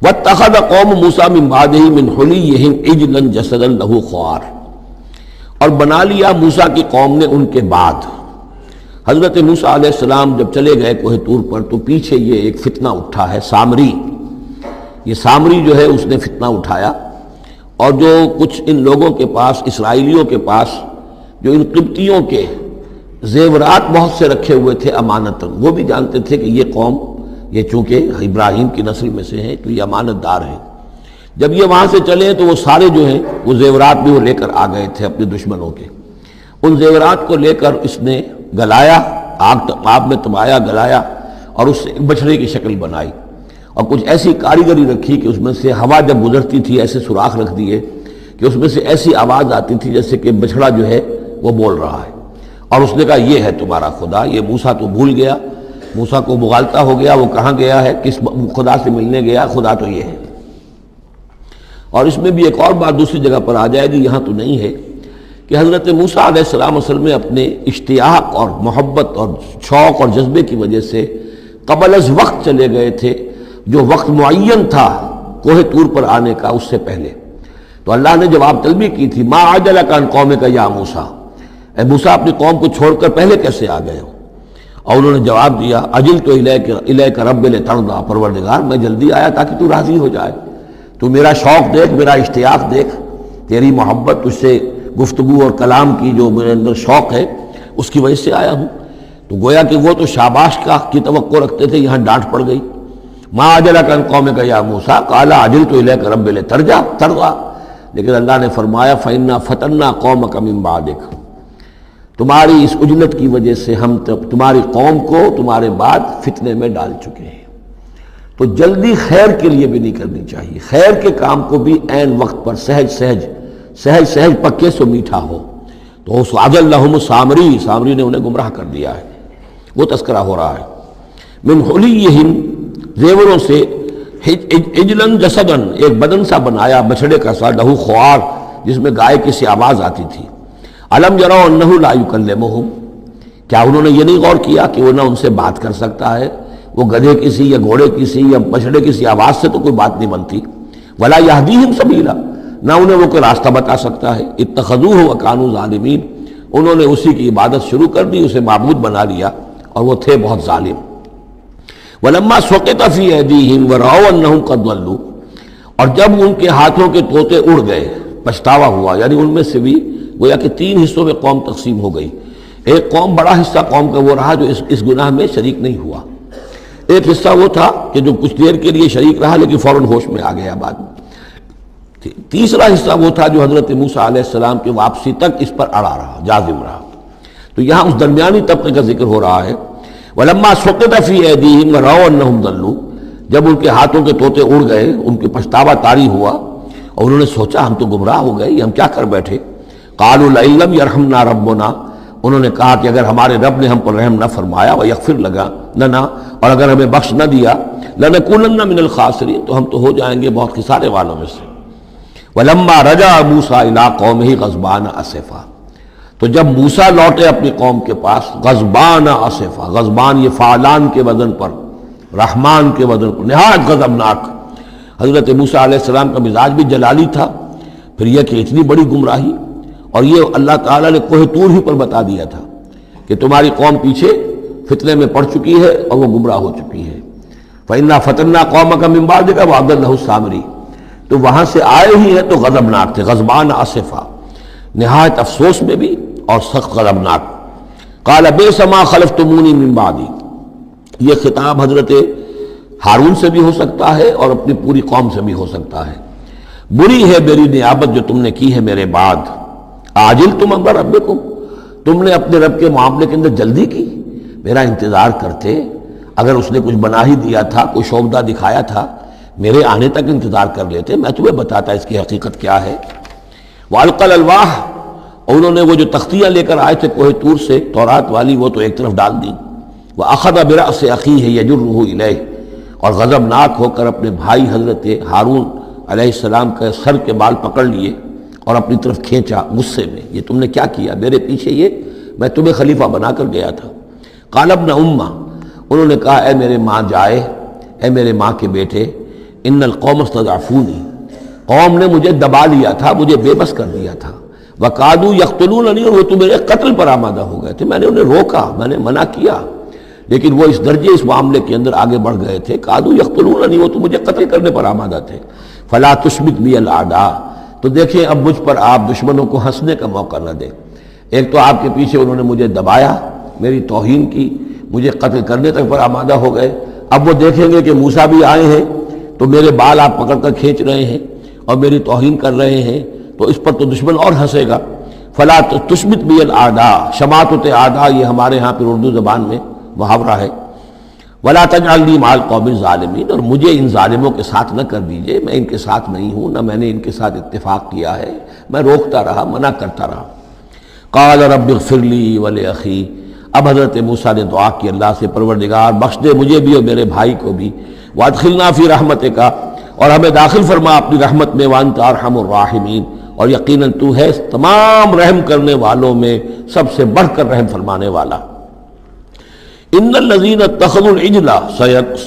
وَاتَّخَذَ قَوْمُ مُوسَىٰ مِن بَعْدِهِ مِنْ حُلِيِّهِمْ عِجْلًا جَسَدًا لَهُ خُوَارٌ، اور بنا لیا موسیٰ کی قوم نے ان کے بعد۔ حضرت موسیٰ علیہ السلام جب چلے گئے کوہ طور پر تو پیچھے یہ ایک فتنہ اٹھا ہے، سامری، یہ سامری جو ہے اس نے فتنہ اٹھایا، اور جو کچھ ان لوگوں کے پاس، اسرائیلیوں کے پاس، جو ان قبطیوں کے زیورات بہت سے رکھے ہوئے تھے امانتاً، وہ بھی جانتے تھے کہ یہ قوم، یہ چونکہ ابراہیم کی نسل میں سے ہیں تو یہ امانت دار ہیں۔ جب یہ وہاں سے چلے تو وہ سارے جو ہیں وہ زیورات بھی وہ لے کر آ گئے تھے اپنے دشمنوں کے، ان زیورات کو لے کر اس نے گلایا، آگ میں تمایا، گلایا، اور اس سے ایک بچھڑے کی شکل بنائی، اور کچھ ایسی کاریگری رکھی کہ اس میں سے ہوا جب گزرتی تھی ایسے سوراخ رکھ دیے کہ اس میں سے ایسی آواز آتی تھی جیسے کہ بچھڑا جو ہے وہ بول رہا ہے، اور اس نے کہا یہ ہے تمہارا خدا۔ یہ موسیٰ تو بھول گیا، موسیٰ کو مغالطہ ہو گیا، وہ کہاں گیا ہے، کس خدا سے ملنے گیا، خدا تو یہ ہے۔ اور اس میں بھی ایک اور بات دوسری جگہ پر آ جائے گی، یہاں تو نہیں ہے، کہ حضرت موسیٰ علیہ السلام اصل میں اپنے اشتیاق اور محبت اور شوق اور جذبے کی وجہ سے قبل از وقت چلے گئے تھے، جو وقت معین تھا کوہ طور پر آنے کا اس سے پہلے۔ تو اللہ نے جواب طلبی کی تھی، ما عجلک عن قومک یا موسیٰ، اے موسیٰ اپنی قوم کو چھوڑ کر پہلے کیسے آ گئے ہو؟ اور انہوں نے جواب دیا، اجلت الیک رب لترضیٰ، پروردگار میں جلدی آیا تاکہ تو راضی ہو جائے، تو میرا شوق دیکھ، میرا اشتیاق دیکھ، تیری محبت، تجھ سے گفتگو اور کلام کی جو میرے اندر شوق ہے اس کی وجہ سے آیا ہوں۔ تو گویا کہ وہ تو شاباش کی توقع رکھتے تھے، یہاں ڈانٹ پڑ گئی، ما عجلک عن قومک یا موسیٰ قال عجلت الیک رب لترضیٰ، لیکن اللہ نے فرمایا فإنا فتنا قومک من بعدک، تمہاری اس عجلت کی وجہ سے ہم تمہاری قوم کو تمہارے بعد فتنے میں ڈال چکے ہیں۔ تو جلدی خیر کے لیے بھی نہیں کرنی چاہیے، خیر کے کام کو بھی عین وقت پر سہج پکے سو میٹھا ہو۔ تو اس اضلهم سامری نے انہیں گمراہ کر دیا ہے، وہ تذکرہ ہو رہا ہے۔ من حلیہم، زیوروں سے، عجلاً جسداً، ایک بدن سا بنایا، بچھڑے کا سا، لہو خوار، جس میں گائے کی سی آواز آتی تھی۔ الم یروا انہ لا یکلمہم، کیا انہوں نے یہ نہیں غور کیا کہ وہ نہ ان سے بات کر سکتا ہے، وہ گدھے کی سی یا گھوڑے کی سی یا بچھڑے کی سی آواز سے تو کوئی بات نہیں بنتی۔ ولا یہدیہم سبیلا، نہ انہیں وہ کوئی راستہ بتا سکتا ہے۔ اتخذوہ وکانوا ظالمین، انہوں نے اسی کی عبادت شروع کر دی، اسے معبود بنا لیا، اور وہ تھے بہت ظالم۔ ولما سقط فی ایدیہم ورأوا انہم قد ضلوا، اور جب ان کے ہاتھوں کے طوطے اڑ گئے، پچھتاوا ہوا، یعنی ان میں سے بھی گویا کہ 3 حصوں میں قوم تقسیم ہو گئی۔ ایک قوم، بڑا حصہ قوم کا وہ رہا جو اس گناہ میں شریک نہیں ہوا، ایک حصہ وہ تھا کہ جو کچھ دیر کے لیے شریک رہا لیکن فوراً ہوش میں آ گیا بعد میں، تیسرا حصہ وہ تھا جو حضرت موسیٰ علیہ السلام کی واپسی تک اس پر اڑا رہا، جازم رہا۔ تو یہاں اس درمیانی طبقے کا ذکر ہو رہا ہے۔ وَلَمَّا سُقِطَ فِي أَيْدِيهِمْ وَرَأَوْا أَنَّهُمْ ضَلُّوا، جب ان کے ہاتھوں کے طوطے اڑ گئے، ان کے پچھتاوا طاری ہوا، اور انہوں نے سوچا ہم تو گمراہ ہو گئے، یہ ہم کیا کر بیٹھے۔ قَالُوا لَئِن لَّمْ يَرْحَمْنَا رَبُّنَا، انہوں نے کہا کہ اگر ہمارے رب نے ہم پر رحم نہ فرمایا، وَيَغْفِرْ لَنَا، اور اگر ہمیں بخش نہ دیا، لَنَكُونَنَّ مِنَ الْخَاسِرِينَ، تو ہم تو ہو جائیں گے بہت خسارے والوں میں سے۔ وَلَمَّا رَجَعَ مُوسَىٰ إِلَىٰ قَوْمِهِ غَضْبَانَ أَسِفًا، تو جب موسیٰ لوٹے اپنی قوم کے پاس، غضبان آصفا، غضبان یہ فعلان کے وزن پر، رحمان کے وزن پر، نہایت غضبناک۔ حضرت موسیٰ علیہ السلام کا مزاج بھی جلالی تھا، پھر یہ کہ اتنی بڑی گمراہی، اور یہ اللہ تعالیٰ نے کوہ طور ہی پر بتا دیا تھا کہ تمہاری قوم پیچھے فتنے میں پڑ چکی ہے اور وہ گمراہ ہو چکی ہے۔ فَإِنَّا فَتَنَّا قَوْمَكَ مِن بَعْدِكَ وَأَضَلَّهُ السَّامِرِي، تو وہاں سے آئے ہی ہیں تو غضبناک تھے، غضبان آصفا، نہایت افسوس میں بھی اور سخت غضبناک۔ قال بئس ما خلفتمونی من بعدی، یہ خطاب حضرت ہارون سے بھی ہو سکتا ہے اور اپنی پوری قوم سے بھی ہو سکتا ہے۔ بری ہے میری نیابت جو تم نے کی ہے میرے بعد، عاجلتم امر ربکم، تم نے اپنے رب کے معاملے کے اندر جلدی کی، میرا انتظار کرتے، اگر اس نے کچھ بنا ہی دیا تھا، کوئی شوبدہ دکھایا تھا، میرے آنے تک انتظار کر لیتے، میں تمہیں بتاتا اس کی حقیقت کیا ہے۔ وَأَلْقَى الْأَلْوَاحَ، اور انہوں نے وہ جو تختیاں لے کر آئے تھے کوہ طور سے، تورات والی، وہ تو ایک طرف ڈال دی۔ وَأَخَذَ بِرَأْسِ أَخِيهِ يَجُرُّهُ إِلَيْهِ، اور غضبناک ہو کر اپنے بھائی حضرت ہارون علیہ السلام کے سر کے بال پکڑ لیے اور اپنی طرف کھینچا غصے میں، یہ تم نے کیا کیا، میرے پیچھے یہ میں تمہیں خلیفہ بنا کر گیا تھا۔ قال ابن امہ، انہوں نے کہا اے میرے ماں جائے، اے میرے ماں کے بیٹے، ان القوم استضعفونی، قوم نے مجھے دبا لیا تھا، مجھے بے بس کر دیا تھا، وقادوا یقتلوننی، اور وہ تو میرے قتل پر آمادہ ہو گئے تھے، میں نے انہیں روکا، میں نے منع کیا، لیکن وہ اس درجے اس معاملے کے اندر آگے بڑھ گئے تھے، قادوا یقتلوننی، وہ تو مجھے قتل کرنے پر آمادہ تھے، فلا تشمت بی الاعداء، تو دیکھیں اب مجھ پر آپ دشمنوں کو ہنسنے کا موقع نہ دیں۔ ایک تو آپ کے پیچھے انہوں نے مجھے دبایا، میری توہین کی، مجھے قتل کرنے تک پر آمادہ ہو گئے، اب وہ دیکھیں گے کہ موسیٰ بھی آئے ہیں تو میرے بال آپ پکڑ کر کھینچ رہے ہیں اور میری توہین کر رہے ہیں، تو اس پر تو دشمن اور ہنسے گا۔ فلا تشمت بی الاعداء، شماتت اعداء یہ ہمارے ہاں پھر اردو زبان میں محاورہ ہے۔ ولا تجعلنی مع القوم الظالمین، اور مجھے ان ظالموں کے ساتھ نہ کر دیجئے، میں ان کے ساتھ نہیں ہوں، نہ میں نے ان کے ساتھ اتفاق کیا ہے، میں روکتا رہا، منع کرتا رہا۔ قال رب اغفر لی ولاخی، اب حضرت موسیٰ نے دعا کی اللہ سے، پروردگار بخش دے مجھے بھی اور میرے بھائی کو بھی، وادخلنا فی رحمتک، اور ہمیں داخل فرما اپنی رحمت میں، وانت ارحم الراحمین، اور یقیناً تو ہے تمام رحم کرنے والوں میں سب سے بڑھ کر رحم فرمانے والا۔ ان الذین اتخذوا العجل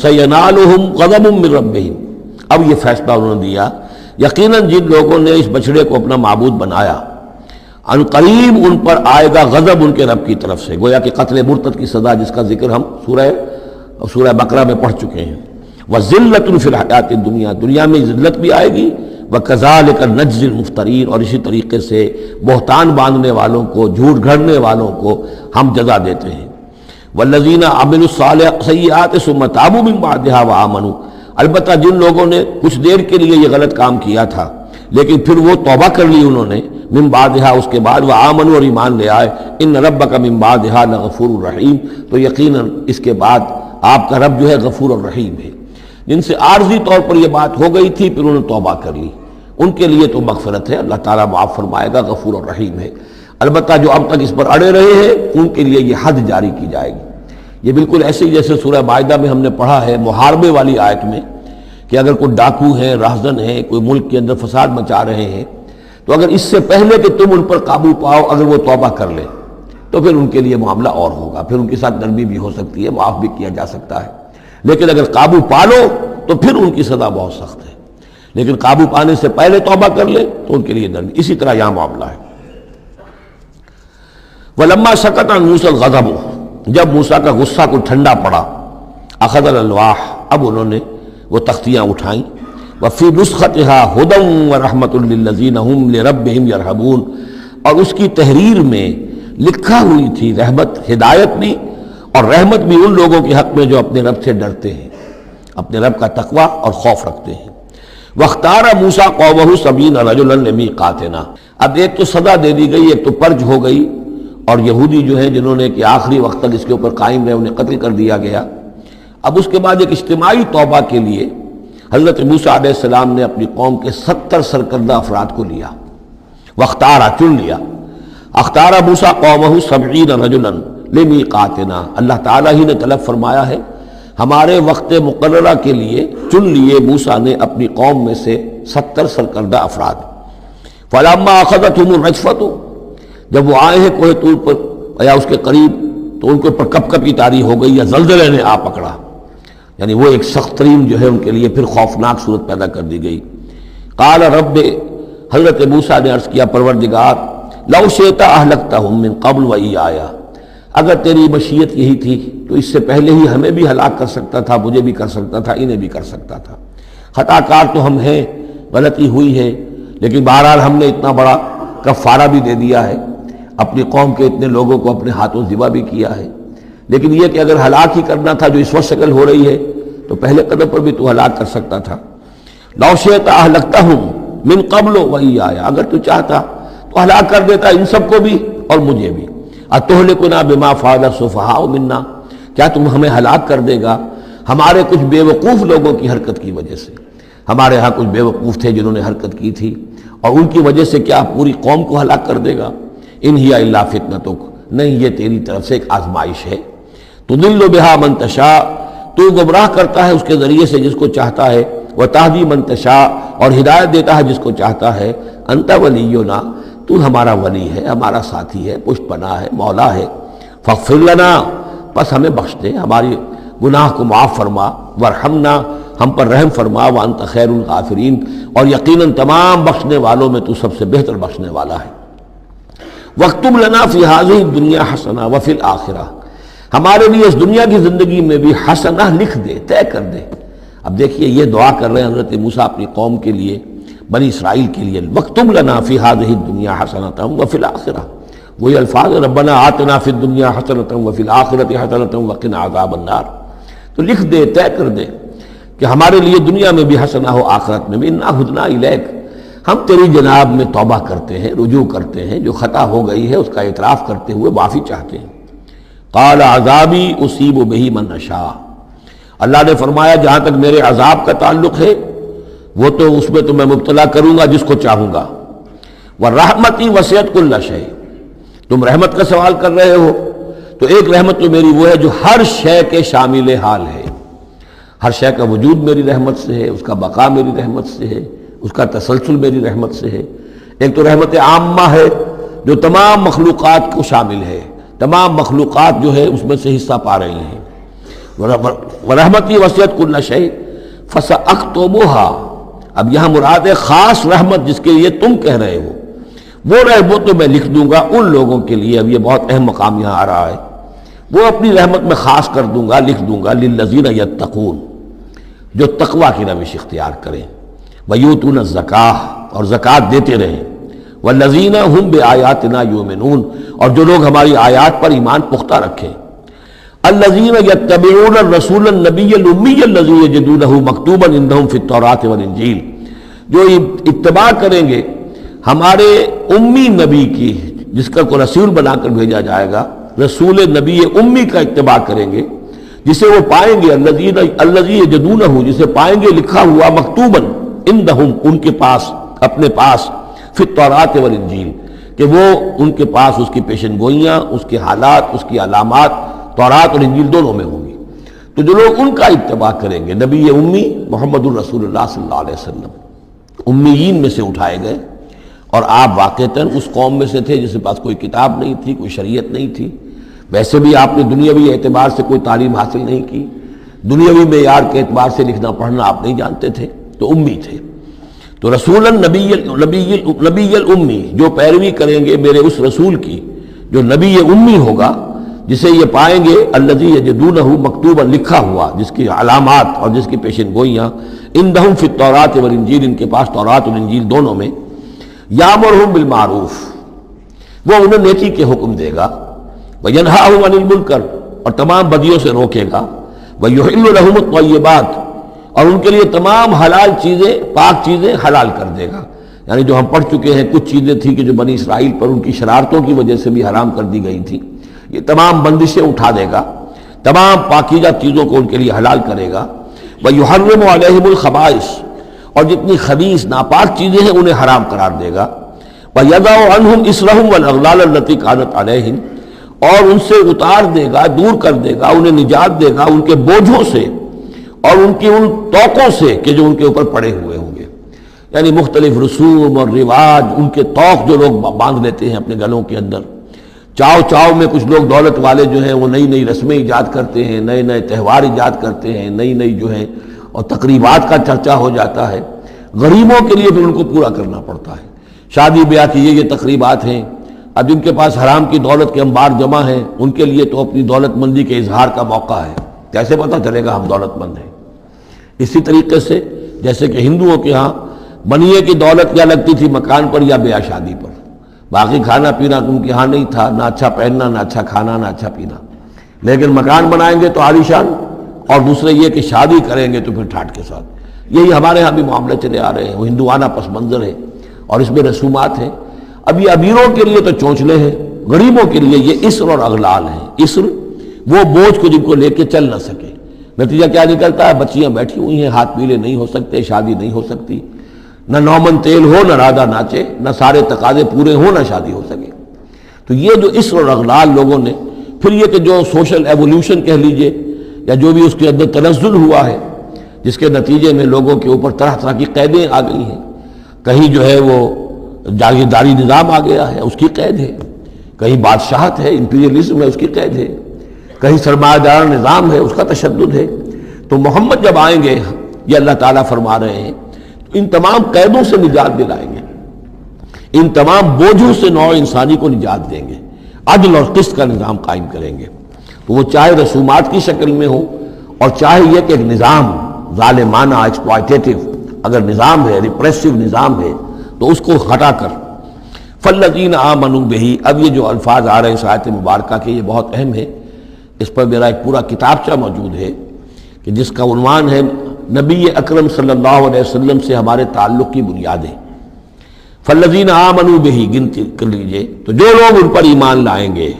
سینالہم غضب من ربہم، اب یہ فیصلہ انہوں نے دیا، یقیناً جن لوگوں نے اس بچڑے کو اپنا معبود بنایا، ان قریب ان پر آئے گا غضب ان کے رب کی طرف سے، گویا کہ قتل مرتد کی سزا جس کا ذکر ہم سورہ بقرہ میں پڑھ چکے ہیں۔ وَذِلَّةٌ فِي الْحَيَاةِ الدُّنْيَا، دنیا میں ذلت بھی آئے گی، وَكَذَلِكَ نَجْزِي الْمُفْتَرِينَ، اور اسی طریقے سے بہتان باندھنے والوں کو، جھوٹ گھڑنے والوں کو ہم جزا دیتے ہیں۔ وَالَّذِينَ عَمِلُوا السَّيِّئَاتِ ثُمَّ تَابُوا مِن بَعْدِهَا وَآمَنُوا، البتہ جن لوگوں نے کچھ دیر کے لیے یہ غلط کام کیا تھا لیکن پھر وہ توبہ کر لی انہوں نے، من بعدہا اس کے بعد، وآمنوا اور ایمان لے آئے، ان ربک من بعدہا لغفور الرحیم، تو یقیناً اس کے بعد آپ کا رب جو ہے غفور الرحیم ہے۔ جن سے عارضی طور پر یہ بات ہو گئی تھی پھر انہوں نے توبہ کر لی، ان کے لیے تو مغفرت ہے، اللہ تعالیٰ معاف فرمائے گا، غفور الرحیم ہے۔ البتہ جو اب تک اس پر اڑے رہے ہیں ان کے لیے یہ حد جاری کی جائے گی۔ یہ بالکل ایسے ہی جیسے سورہ مائدہ میں ہم نے پڑھا ہے محاربے والی آیت میں، کہ اگر کوئی ڈاکو ہیں، راہزن ہیں، کوئی ملک کے اندر فساد مچا رہے ہیں، تو اگر اس سے پہلے کہ تم ان پر قابو پاؤ اگر وہ توبہ کر لیں تو پھر ان کے لیے معاملہ اور ہوگا، پھر ان کے ساتھ نرمی بھی ہو سکتی ہے، معاف بھی کیا جا سکتا ہے، لیکن اگر قابو پا لو تو پھر ان کی سزا بہت سخت ہے، لیکن قابو پانے سے پہلے توبہ کر لیں تو ان کے لیے نرمی۔ اسی طرح یہاں معاملہ ہے۔ وَلَمَّا سَكَتَ عَن مُوسَى الْغَضَبُ، جب موسیٰ کا غصہ کو ٹھنڈا پڑا، أَخَذَ الْأَلْوَاحَ، اب انہوں نے وہ تختیاں اٹھائیں، وَفِي نُسْخَتِهَا هُدًى وَرَحْمَةٌ لِّلَّذِينَ هُمْ لِرَبِّهِمْ يَرْهَبُونَ، اور اس کی تحریر میں لکھا ہوئی تھی رحمت، ہدایت بھی اور رحمت بھی ان لوگوں کے حق میں جو اپنے رب سے ڈرتے ہیں، اپنے رب کا تقوی اور خوف رکھتے ہیں۔ وَاخْتَارَ مُوسَىٰ قَوْمَهُ 70 رَجُلًا لِّمِيقَاتِنَا، اب ایک تو سزا دے دی گئی، ایک تو پرج ہو گئی، اور یہودی جو ہیں جنہوں نے کہ آخری وقت تک اس کے اوپر قائم رہے انہیں قتل کر دیا گیا۔ اب اس کے بعد ایک اجتماعی توبہ کے لیے حضرت موسیٰ علیہ السلام نے اپنی قوم کے 70 سرکردہ افراد کو لیا، واختارا چن لیا، اختارا موسیٰ قومہ 70 رجلا لمیقاتنا، اللہ تعالیٰ ہی نے طلب فرمایا ہے، ہمارے وقت مقررہ کے لیے چن لیے موسیٰ نے اپنی قوم میں سے 70 سرکردہ افراد۔ فلما اخذتهم الرجفۃ، جب وہ آئے ہیں کوہ طور پر یا اس کے قریب تو ان کے اوپر کپ کپی طاری ہو گئی یا زلزلے نے آ پکڑا، یعنی وہ ایک سخت ترین جو ہے ان کے لیے پھر خوفناک صورت پیدا کر دی گئی۔ قال رب، حضرت موسیٰ نے عرض کیا پروردگار، لو شئت اہلکتہم من قبل وایایا، اگر تیری مشیت یہی تھی تو اس سے پہلے ہی ہمیں بھی ہلاک کر سکتا تھا، مجھے بھی کر سکتا تھا، انہیں بھی کر سکتا تھا، خطا کار تو ہم ہیں، غلطی ہوئی ہے، لیکن بہرحال ہم نے اتنا بڑا کفارہ بھی دے دیا ہے، اپنی قوم کے اتنے لوگوں کو اپنے ہاتھوں ذبح بھی کیا ہے، لیکن یہ کہ اگر ہلاک ہی کرنا تھا جو اس وقت شکل ہو رہی ہے تو پہلے قدم پر بھی تو ہلاک کر سکتا تھا۔ لو شئت اہلکتہم من قبل وایایا، اگر تو چاہتا تو ہلاک کر دیتا ان سب کو بھی اور مجھے بھی۔ اتہلکنا بما فعل السفہاء منا، کیا تم ہمیں ہلاک کر دے گا ہمارے کچھ بے وقوف لوگوں کی حرکت کی وجہ سے؟ ہمارے ہاں کچھ بے وقوف تھے جنہوں نے حرکت کی تھی، اور ان کی وجہ سے کیا پوری قوم کو ہلاک کر دے گا؟ ان ہی الا فتنتک، نہیں یہ تیری طرف سے ایک آزمائش ہے۔ تضل بہا من تشاء، تو گمراہ کرتا ہے اس کے ذریعے سے جس کو چاہتا ہے، وتہدی من تشاء، اور ہدایت دیتا ہے جس کو چاہتا ہے۔ انت ولینا، تو ہمارا ولی ہے، ہمارا ساتھی ہے، پشت پناہ ہے، مولا ہے۔ فاغفر لنا، پس ہمیں بخش دے، ہماری گناہ کو معاف فرما، ورحمنا، ہم پر رحم فرما وانت خیر الغافرین، اور یقیناً تمام بخشنے والوں میں تو سب سے بہتر بخشنے والا ہے۔ وَاكْتُبْ لَنَا فِي هَذِهِ الدُّنْيَا حَسَنَةً وَفِي الْآخِرَةِ، ہمارے لیے اس دنیا کی زندگی میں بھی حسنہ لکھ دے، طے کر دے۔ اب دیکھیے یہ دعا کر رہے ہیں حضرت موسیٰ اپنی قوم کے لیے، بنی اسرائیل کے لیے، وَاكْتُبْ لَنَا فِي هَذِهِ الدُّنْيا حَسَنَةً وَفِي الْآخِرَةِ، وہی الفاظ ربنا آتنا فی الدنیا حسنۃ وفی الآخرۃ حسنۃ وقنا عذاب النار۔ تو لکھ دے، طے کر دے کہ ہمارے لیے دنیا میں بھی حسنہ ہو، آخرت میں بھی۔ انا ہدنا الیک، ہم تیری جناب میں توبہ کرتے ہیں، رجوع کرتے ہیں، جو خطا ہو گئی ہے اس کا اعتراف کرتے ہوئے معافی چاہتے ہیں۔ قال عذابی اصیب بہ من اشاء، اللہ نے فرمایا جہاں تک میرے عذاب کا تعلق ہے وہ تو اس میں تو میں مبتلا کروں گا جس کو چاہوں گا۔ ورحمتی وسعت کل شیء، تم رحمت کا سوال کر رہے ہو تو ایک رحمت تو میری وہ ہے جو ہر شے کے شامل حال ہے، ہر شے کا وجود میری رحمت سے ہے، اس کا بقا میری رحمت سے ہے، اس کا تسلسل میری رحمت سے ہے۔ ایک تو رحمت عامہ ہے جو تمام مخلوقات کو شامل ہے، تمام مخلوقات جو ہے اس میں سے حصہ پا رہی ہیں۔ ورحمتی وسعت کل شیء فسأکتبھا، اب یہاں مراد ہے خاص رحمت جس کے لیے تم کہہ رہے ہو، وہ رحمت تو میں لکھ دوں گا ان لوگوں کے لیے۔ اب یہ بہت اہم مقام یہاں آ رہا ہے، وہ اپنی رحمت میں خاص کر دوں گا، لکھ دوں گا للذین یتقون، جو تقوی کی روش اختیار کریں، ویؤتون الزکاۃ، اور زکوٰۃ دیتے رہیں، والذین ھم بآیاتنا یؤمنون، اور جو لوگ ہماری آیات پر ایمان پختہ رکھیں۔ الذین یتبعون الرسول النبی الامی الذی یجدونہ مکتوبا عندہم فی التوراۃ والانجیل، جو اتباع کریں گے ہمارے امی نبی کی، جس کا کوئی رسول بنا کر بھیجا جائے گا، رسول نبی امی کا اتباع کریں گے، جسے وہ پائیں گے الذی یجدونہ، جسے پائیں گے لکھا ہوا مکتوباً عندہم، ان کے پاس، اپنے پاس، فی التوراۃ والانجیل، کہ وہ ان کے پاس اس کی پیشن گوئیاں، اس کے حالات، اس کی علامات تورات اور انجیل دونوں میں ہوں گی۔ تو جو لوگ ان کا اتباع کریں گے، نبی امی محمد الرسول اللہ صلی اللہ علیہ وسلم امیین میں سے اٹھائے گئے، اور آپ واقعتاً اس قوم میں سے تھے جس کے پاس کوئی کتاب نہیں تھی، کوئی شریعت نہیں تھی، ویسے بھی آپ نے دنیاوی اعتبار سے کوئی تعلیم حاصل نہیں کی، دنیاوی معیار کے اعتبار سے لکھنا پڑھنا آپ نہیں جانتے تھے، تو امی تھے۔ تو رسول نبی الامی، جو پیروی کریں گے میرے اس رسول کی جو نبی امی ہوگا، جسے یہ پائیں گے الذی یجدونہ مکتوبا، لکھا ہوا، جس کی علامات اور جس کی پیشن گوئیاں عندہم فی التوراۃ والانجیل، ان کے پاس تورات اور انجیل دونوں میں، یامرہم بالمعروف، وہ انہیں نیکی کے حکم دے گا، وینہاہم عن المنکر، اور تمام بدیوں سے روکے گا، ویحل لہم الطیبات، اور ان کے لیے تمام حلال چیزیں، پاک چیزیں حلال کر دے گا۔ یعنی جو ہم پڑھ چکے ہیں کچھ چیزیں تھیں کہ جو بنی اسرائیل پر ان کی شرارتوں کی وجہ سے بھی حرام کر دی گئی تھی، یہ تمام بندشیں اٹھا دے گا، تمام پاکیزہ چیزوں کو ان کے لیے حلال کرے گا۔ وَيُحَرِّمُ عَلَيْهِمُ الْخَبَائِثَ، اور جتنی خبیث ناپاک چیزیں ہیں انہیں حرام قرار دے گا۔ وَيَضَعُ عَنْهُمْ إِصْرَهُمْ وَالْأَغْلَالَ الَّتِي كَانَتْ عَلَيْهِمْ، اور ان سے اتار دے گا، دور کر دے گا، انہیں نجات دے گا ان کے بوجھوں سے اور ان کی ان توقوں سے کہ جو ان کے اوپر پڑے ہوئے ہوں گے۔ یعنی مختلف رسوم اور رواج، ان کے توق جو لوگ باندھ لیتے ہیں اپنے گلوں کے اندر، چاؤ چاؤ میں کچھ لوگ دولت والے جو ہیں وہ نئی نئی رسمیں ایجاد کرتے ہیں، نئے نئے تہوار ایجاد کرتے ہیں، نئی نئی جو ہے اور تقریبات کا چرچا ہو جاتا ہے۔ غریبوں کے لیے پھر ان کو پورا کرنا پڑتا ہے، شادی بیاہ کی یہ تقریبات ہیں۔ اب جن کے پاس حرام کی دولت کے انبار جمع ہیں، ان کے لیے تو اپنی دولت مندی کے اظہار کا موقع ہے، کیسے پتہ چلے گا ہم دولت مند ہیں؟ اسی طریقے سے جیسے کہ ہندوؤں کے ہاں بنیے کی دولت کیا لگتی تھی مکان پر یا بیاہ شادی پر، باقی کھانا پینا ان کے ہاں نہیں تھا، نہ اچھا پہننا، نہ اچھا کھانا، نہ اچھا پینا، لیکن مکان بنائیں گے تو عالیشان، اور دوسرے یہ کہ شادی کریں گے تو پھر ٹھاٹ کے ساتھ۔ یہی ہمارے ہاں بھی معاملے چلے آ رہے ہیں، وہ ہندوانہ پس منظر ہے اور اس میں رسومات ہیں۔ اب یہ امیروں کے لیے تو چونچلے ہیں، غریبوں کے لیے یہ اسر اور اغلال ہیں۔ اسر وہ بوجھ کو جن کو لے کے چل نہ سکے، نتیجہ کیا نکلتا ہے؟ بچیاں بیٹھی ہوئی ہیں، ہاتھ پیلے نہیں ہو سکتے، شادی نہیں ہو سکتی، نہ نومن تیل ہو، نہ رادہ ناچے، نہ سارے تقاضے پورے ہوں، نہ شادی ہو سکے۔ تو یہ جو اسر اور اغلال لوگوں نے، پھر یہ کہ جو سوشل ایولیوشن کہہ لیجئے یا جو بھی اس کے اندر تنزل ہوا ہے، جس کے نتیجے میں لوگوں کے اوپر طرح طرح کی قیدیں آ گئی ہیں، کہیں جو ہے وہ جاگیرداری نظام آ گیا ہے، اس کی قید ہے، کہیں بادشاہت ہے، امپیریلزم ہے، اس کی قید ہے، کہیں سرمایہ دار نظام ہے، اس کا تشدد ہے۔ تو محمد جب آئیں گے یہ اللہ تعالیٰ فرما رہے ہیں، تو ان تمام قیدوں سے نجات دلائیں گے، ان تمام بوجھوں سے نوع انسانی کو نجات دیں گے، عدل اور قسط کا نظام قائم کریں گے، تو وہ چاہے رسومات کی شکل میں ہو اور چاہے یہ کہ ایک نظام ظالمانہ ایکسپلائٹیٹو اگر نظام ہے، ریپریسو نظام ہے، تو اس کو ہٹا کر فالذین آمنوا بہ۔ اب یہ جو الفاظ آ رہے ہیں اس آیت مبارکہ کے، یہ بہت اہم ہے، اس پر میرا ایک پورا کتابچہ موجود ہے کہ جس کا عنوان ہے نبی اکرم صلی اللہ علیہ وسلم سے ہمارے تعلق کی بنیادیں۔ فالذین آمنوا بہ گنتی کر لیجئے، تو جو لوگ ان پر ایمان لائیں گے،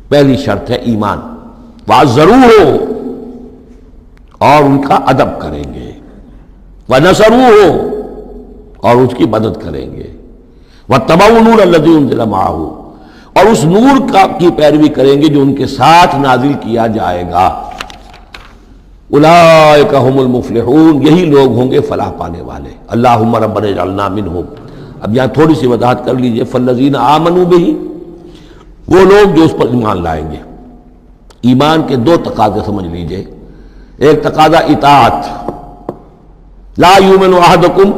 پہلی شرط ہے ایمان، وعزروہ، اور ان کا ادب کریں گے، ونصروہ، اور اس کی مدد کریں گے، واتبعوا النور الذی انزل معہ، اور اس نور کی پیروی کریں گے جو ان کے ساتھ نازل کیا جائے گا۔ اولئک ھم المفلحون، یہی لوگ ہوں گے فلاح پانے والے۔ اللہم ربنا اجعلنا منہم۔ اب یہاں تھوڑی سی وضاحت کر لیجئے، فالذین آمنوا بہ، وہ لوگ جو اس پر ایمان لائیں گے۔ ایمان کے دو تقاضے سمجھ لیجئے، ایک تقاضا اطاعت، لا یؤمن احدکم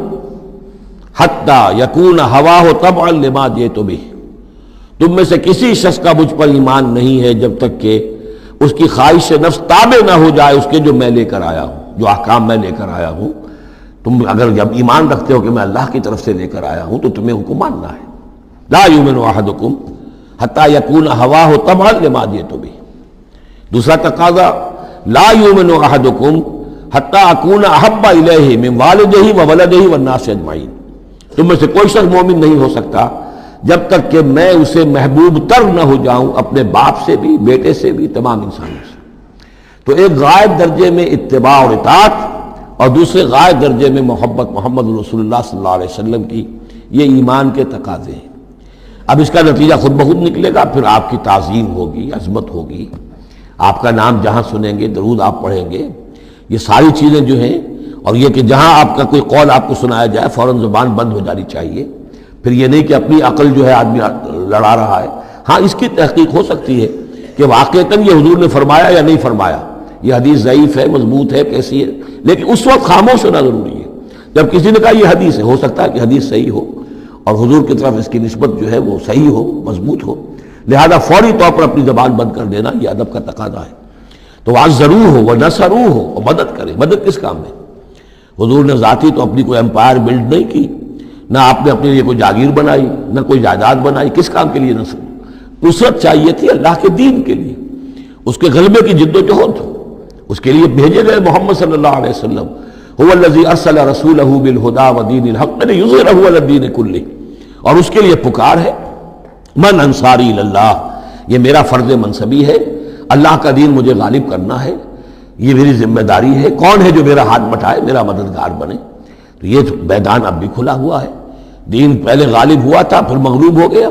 حتی یکون ہواہ طبعا لما جئت بہ، تم میں سے کسی شخص کا مجھ پر ایمان نہیں ہے جب تک کہ اس کی خواہش نفس تابع نہ ہو جائے اس کے جو میں لے کر آیا ہوں، جو احکام میں لے کر آیا ہوں۔ تم اگر جب ایمان رکھتے ہو کہ میں اللہ کی طرف سے لے کر آیا ہوں تو تمہیں ان کو ماننا ہے۔ لا یؤمن احدکم حتی یکون ہواہ طبعا لما جئت بہ۔ دوسرا تقاضا، لا یؤمن احدکم حتی اکون احب الیہ من والدہ وولدہ والناس اجمعین، تم میں سے کوئی شخص مومن نہیں ہو سکتا جب تک کہ میں اسے محبوب تر نہ ہو جاؤں، اپنے باپ سے بھی، بیٹے سے بھی، تمام انسانوں سے۔ تو ایک غائب درجے میں اتباع اور اطاعت، اور دوسرے غائب درجے میں محبت محمد رسول اللہ صلی اللہ علیہ وسلم کی، یہ ایمان کے تقاضے ہیں۔ اب اس کا نتیجہ خود بخود نکلے گا، پھر آپ کی تعظیم ہوگی، عظمت ہوگی، آپ کا نام جہاں سنیں گے درود آپ پڑھیں گے، یہ ساری چیزیں جو ہیں، اور یہ کہ جہاں آپ کا کوئی قول آپ کو سنایا جائے فوراً زبان بند ہو جانی چاہیے۔ پھر یہ نہیں کہ اپنی عقل جو ہے آدمی لڑا رہا ہے، ہاں اس کی تحقیق ہو سکتی ہے کہ واقعتاً یہ حضور نے فرمایا یا نہیں فرمایا، یہ حدیث ضعیف ہے، مضبوط ہے، کیسی ہے، لیکن اس وقت خاموش ہونا ضروری ہے۔ جب کسی نے کہا یہ حدیث ہے، ہو سکتا ہے کہ حدیث صحیح ہو اور حضور کی طرف اس کی نسبت جو ہے وہ صحیح ہو، مضبوط ہو، لہذا فوری طور پر اپنی زبان بند کر دینا یہ ادب کا تقاضا ہے۔ تو وعزروہ ہو ونصروہ ہو، اور مدد کرے۔ مدد کس کام میں؟ حضور نے ذاتی تو اپنی کوئی امپائر بلڈ نہیں کی، نہ آپ نے اپنے لیے کوئی جاگیر بنائی، نہ کوئی جائیداد بنائی، کس کام کے لیے؟ نصرت چاہیے تھی اللہ کے دین کے لیے، اس کے غلبے کی جد و جہد، اس کے لیے بھیجے گئے محمد صلی اللہ علیہ وسلم، هو الذی ارسل رسولہ بالہدی ودین الحق لیظہرہ علی الدین کلہ، اور اس کے لیے پکار ہے من انصاری اللہ، یہ میرا فرض منصبی ہے، اللہ کا دین مجھے غالب کرنا ہے، یہ میری ذمہ داری ہے۔ کون ہے جو میرا ہاتھ بٹھائے، میرا مددگار بنے؟ تو یہ میدان اب بھی کھلا ہوا ہے۔ دین پہلے غالب ہوا تھا، پھر مغلوب ہو گیا،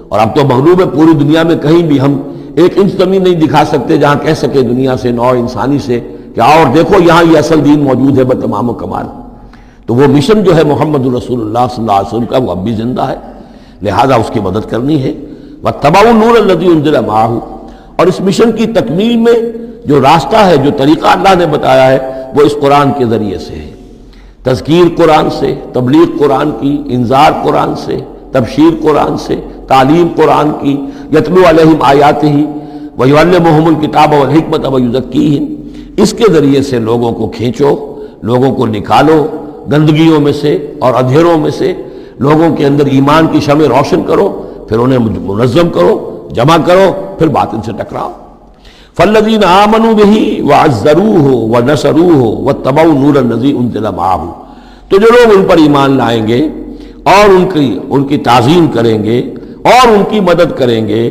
اور اب تو مغلوب ہے۔ پوری دنیا میں کہیں بھی ہم ایک انچ زمین نہیں دکھا سکتے جہاں کہہ سکے دنیا سے، نوع انسانی سے کہ آؤ اور دیکھو یہاں یہ اصل دین موجود ہے بتمام و کمال۔ تو وہ مشن جو ہے محمد رسول اللہ صلی اللہ علیہ وسلم کا، وہ اب بھی زندہ ہے، لہذا اس کی مدد کرنی ہے۔ واتبعوا النور الذی انزل معہ، اور اس مشن کی تکمیل میں جو راستہ ہے، جو طریقہ اللہ نے بتایا ہے، وہ اس قرآن کے ذریعے سے ہے۔ تذکیر قرآن سے، تبلیغ قرآن کی، انذار قرآن سے، تبشیر قرآن سے، تعلیم قرآن کی، یتلو علیہم آیاتہ ویعلمہم الکتاب والحکمۃ ویزکیہم، اس کے ذریعے سے لوگوں کو کھینچو، لوگوں کو نکالو گندگیوں میں سے اور اندھیروں میں سے، لوگوں کے اندر ایمان کی شمع روشن کرو، پھر انہیں منظم کرو، جمع کرو، پھر باطل سے ٹکراؤ۔ فالذین آمنوا بہ وعزروہ ونصروہ واتبعوا النور الذی انزل معہ، تو جو لوگ ان پر ایمان لائیں گے اور ان کی تعظیم کریں گے اور ان کی مدد کریں گے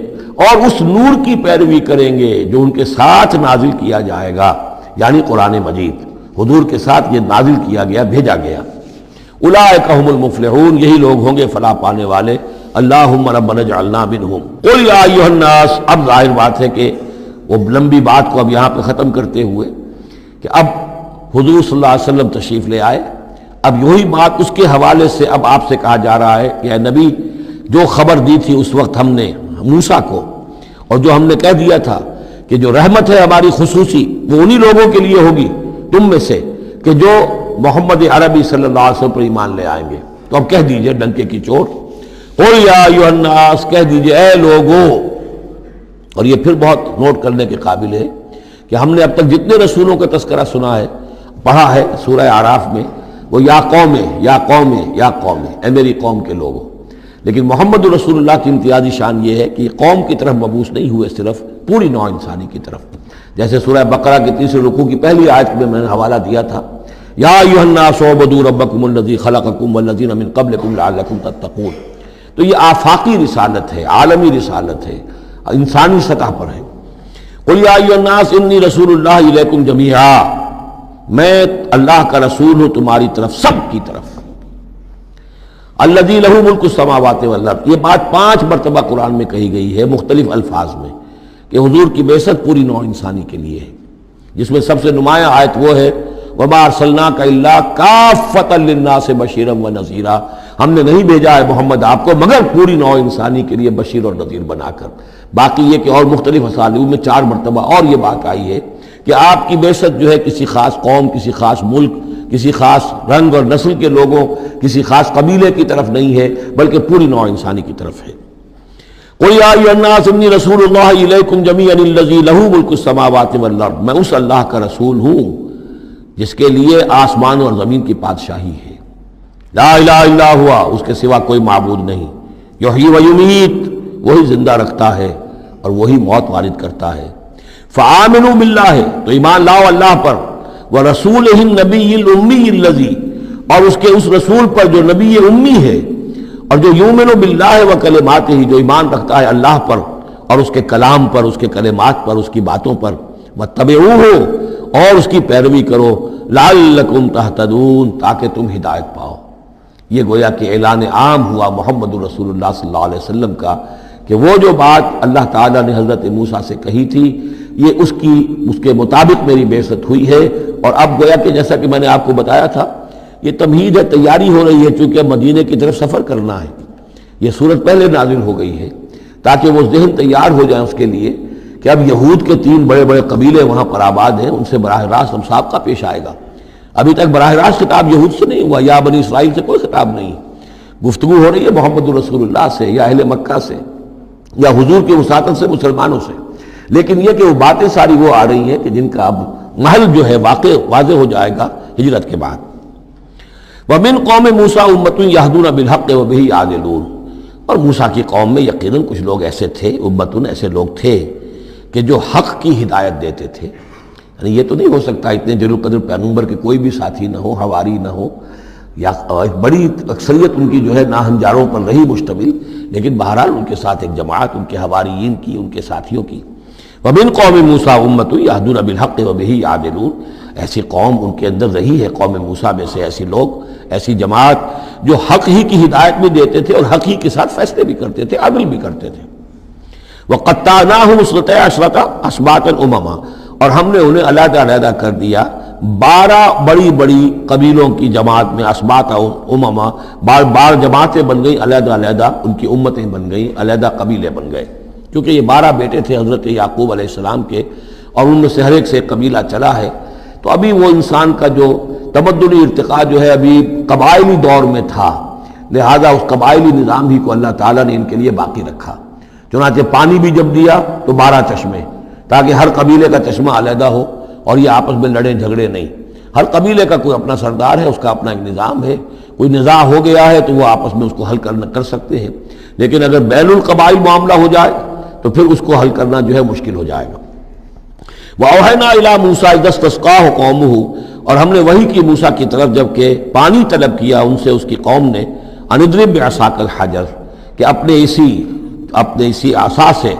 اور اس نور کی پیروی کریں گے جو ان کے ساتھ نازل کیا جائے گا، یعنی قرآن مجید، حضور کے ساتھ یہ نازل کیا گیا، بھیجا گیا۔ اولئک ھم المفلحون، یہی لوگ ہوں گے فلاح پانے والے۔ اللہم ربنا اجعلنا منہم۔ قل یا ایھا الناس، اب ظاہر بات ہے کہ وہ لمبی بات کو اب یہاں پہ ختم کرتے ہوئے کہ اب حضور صلی اللہ علیہ وسلم تشریف لے آئے، اب یہی بات اس کے حوالے سے اب آپ سے کہا جا رہا ہے کہ اے نبی، جو خبر دی تھی اس وقت ہم نے موسیٰ کو، اور جو ہم نے کہہ دیا تھا کہ جو رحمت ہے ہماری خصوصی وہ انہی لوگوں کے لیے ہوگی تم میں سے کہ جو محمد عربی صلی اللہ علیہ وسلم پر ایمان لے آئیں گے۔ تو اب کہہ دیجئے ڈنکے کی چوٹ، قل یا ایھا الناس، کہہ دیجئے اے لوگو۔ اور یہ پھر بہت نوٹ کرنے کے قابل ہے کہ ہم نے اب تک جتنے رسولوں کا تذکرہ سنا ہے، پڑھا ہے سورہ اعراف میں، وہ یا قوم یا قوم یا قوم، اے میری قوم کے لوگوں۔ لیکن محمد رسول اللہ کی امتیازی شان یہ ہے کہ یہ قوم کی طرف مبعوث نہیں ہوئے، صرف پوری نوع انسانی کی طرف۔ جیسے سورہ بقرہ کے تیسرے رکوع کی پہلی آیت میں نے حوالہ دیا تھا، یا ایھا الناس اعبدوا ربکم الذی خلقکم والذین من قبلکم لعلکم تتقون۔ تو یہ آفاقی رسالت ہے، عالمی رسالت ہے، انسانی سطح پر ہے۔ قل یا ایھا الناس انی رسول اللہ الیکم جمیعا، میں اللہ کا رسول ہوں تمہاری طرف، سب کی طرف۔ الذی لہ ملک السماوات والارض، یہ بات 5 مرتبہ قرآن میں کہی گئی ہے مختلف الفاظ میں کہ حضور کی بعثت پوری نوع انسانی کے لیے ہے، جس میں سب سے نمایاں آیت وہ ہے وما ارسلناک الا کافۃ للناس بشیرا ونذیرا، ہم نے نہیں بھیجا ہے محمد آپ کو مگر پوری نوع انسانی کے لیے بشیر اور نذیر بنا کر۔ باقی یہ کہ اور مختلف اسالیب میں 4 مرتبہ اور یہ بات آئی ہے کہ آپ کی بعثت جو ہے کسی خاص قوم، کسی خاص ملک، کسی خاص رنگ اور نسل کے لوگوں، کسی خاص قبیلے کی طرف نہیں ہے، بلکہ پوری نوع انسانی کی طرف ہے۔ قل یا ایھا الناس انی رسول اللہ الیکم جمیعا الذی لہ ملک السماوات والارض، میں اس اللہ کا رسول ہوں جس کے لیے آسمان اور زمین کی بادشاہی ہے۔ لا الہ الا ہوا، اس کے سوا کوئی معبود نہیں۔ یحیی و یمیت، وہی زندہ رکھتا ہے اور وہی موت وارد کرتا ہے۔ فآمنوا باللہ، تو ایمان لاؤ اللہ پر، ورسولہ النبی الامی الذی، اور اس کے اس رسول پر جو نبی امی ہے، اور جو یؤمن باللہ وکلماتہ، جو ایمان رکھتا ہے اللہ پر اور اس کے کلام پر، اس کے کلمات پر، اس کی باتوں پر، واتبعوہ، اور اس کی پیروی کرو، لعلکم تہتدون، تاکہ تم ہدایت پاؤ۔ یہ گویا کہ اعلان عام ہوا محمد رسول اللہ صلی اللہ علیہ وسلم کا کہ وہ جو بات اللہ تعالیٰ نے حضرت موسیٰ سے کہی تھی، یہ اس کے مطابق میری بعثت ہوئی ہے۔ اور اب گویا کہ جیسا کہ میں نے آپ کو بتایا تھا، یہ تمہید ہے، تیاری ہو رہی ہے، چونکہ مدینے کی طرف سفر کرنا ہے۔ یہ صورت پہلے نازل ہو گئی ہے تاکہ وہ ذہن تیار ہو جائیں اس کے لیے کہ اب یہود کے 3 بڑے بڑے قبیلے وہاں پر آباد ہیں، ان سے براہ راست اب سابقہ پیش آئے گا۔ ابھی تک براہ راست خطاب یہود سے نہیں ہوا، یا بنی اسرائیل سے کوئی خطاب نہیں، گفتگو ہو رہی ہے محمد رسول اللہ سے یا اہل مکہ سے یا حضور کی وساطت سے مسلمانوں سے۔ لیکن یہ کہ وہ باتیں ساری وہ آ رہی ہیں کہ جن کا اب محل جو ہے واضح ہو جائے گا ہجرت کے بعد۔ وَمِن قوم موسیٰ امۃ یہدون بالحق وبہ یعدلون، اور موسیٰ کی قوم میں یقیناً کچھ لوگ ایسے تھے، امتن ایسے لوگ تھے کہ جو حق کی ہدایت دیتے تھے۔ یعنی یہ تو نہیں ہو سکتا اتنے جلیل القدر پیغمبر کے کوئی بھی ساتھی نہ ہو، حواری نہ ہو، یا بڑی اکثریت ان کی جو ہے ناہنجاروں پر رہی مشتمل، لیکن بہرحال ان کے ساتھ ایک جماعت ان کے حواریین کی، ان کے ساتھیوں کی۔ وَمِن قوم موسیٰ امۃ یہدون بالحق وبہ یعدلون، ایسی قوم ان کے اندر رہی ہے، قوم موسیٰ میں سے ایسی لوگ، ایسی جماعت جو حق ہی کی ہدایت بھی دیتے تھے اور حق ہی کے ساتھ فیصلے بھی کرتے تھے، عدل بھی کرتے تھے۔ وَقَطَّعْنَاهُمْ اثْنَتَيْ عَشْرَةَ أَسْبَاطًا أُمَمًا، اور ہم نے انہیں علیحدہ علیحدہ کر دیا 12 بڑی بڑی قبیلوں کی جماعت میں، اسباط امما، بار جماعتیں بن گئی، علیحدہ علیحدہ ان کی امتیں بن گئیں، علیحدہ قبیلے بن گئے، کیونکہ یہ 12 بیٹے تھے حضرت یعقوب علیہ السلام کے، اور ان میں سے ہر ایک سے ایک قبیلہ چلا ہے۔ تو ابھی وہ انسان کا جو تمدنی ارتقاء جو ہے ابھی قبائلی دور میں تھا، لہذا اس قبائلی نظام ہی کو اللہ تعالیٰ نے ان کے لیے باقی رکھا۔ چنانچہ پانی بھی جب دیا تو 12 چشمے، تاکہ ہر قبیلے کا چشمہ علیحدہ ہو اور یہ آپس میں لڑیں جھگڑے نہیں۔ ہر قبیلے کا کوئی اپنا سردار ہے، اس کا اپنا ایک نظام ہے، کوئی نزاع ہو گیا ہے تو وہ آپس میں اس کو حل کر سکتے ہیں، لیکن اگر بین القبائل معاملہ ہو جائے تو پھر اس کو حل کرنا جو ہے مشکل ہو جائے گا۔ وَأَوْحَيْنَا إِلَىٰ مُوسَىٰ إِذْ اسْتَسْقَاهُ قَوْمُهُ، اور ہم نے وحی کی موسیٰ کی طرف جب کہ پانی طلب کیا ان سے اس کی قوم نے، أَنِ اضْرِب بِعَصَاكَ الْحَجَرَ، کہ اپنے اسی عصا سے،